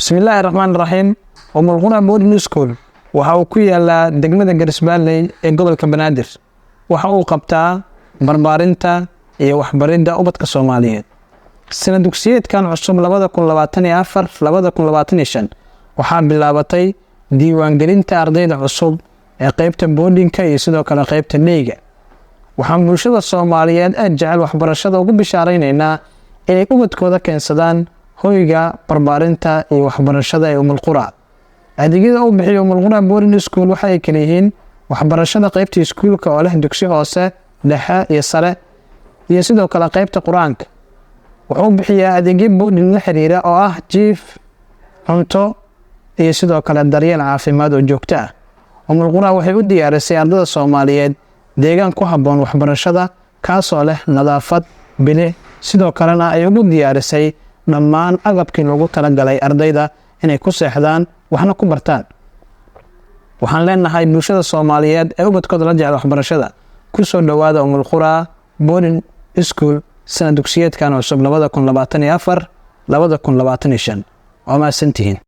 بسم الله الرحمن الرحيم. القرى بورنينج سكول waxa uu ku yaalaa degmada Garisbaalley ee gobolka Banaadir. waxa uu qabtaa barbaarinta iyo waxbaridda ubadka Soomaaliyeed. sanad dugsiyeedkan cusub 2024-2025 waxaa bilaabatay diiwaangelinta ardayda cusub ee qaybta boardingka iyo sidoo kale qaybta neyga. waxaan bulshada Soomaaliyeed ee jecel waxbarashada ugu bishaareynaa inay ubadkooda keensadaan hoyga barbaarinta iyo waxbarashada ee Qura. adeegyada uu bixiyo Qura Boarding School waxay kala yihiin waxbarashada qaybta iskuulka oo leh dugsi hoose, dhexe iyo sare, iyo sidoo kale qaybta Quraanka. wuxuu bixiyaa adeegyo boarding la xiriira oo ah jiif, cunto iyo sidoo kale daryeel caafimaad oo joogto ah. Qura waxay u diyaarisay ardayda Soomaaliyeed deegaan ku habboon waxbarashada kaasoo leh nadaafad, bilic, sidoo kalena ay ugu diyaarisay dhammaan agabkii loogu talagalay ardayda inay ku seexdaan waxna ku bartaan. waxaan leenahay bulshada Soomaaliyeed ee ubadkooda la jecel waxbarashada ku soo dhawaada Qura Boarding School sanad dugsiyeedkan cusub 2024-2025. waa mahadsantihiin.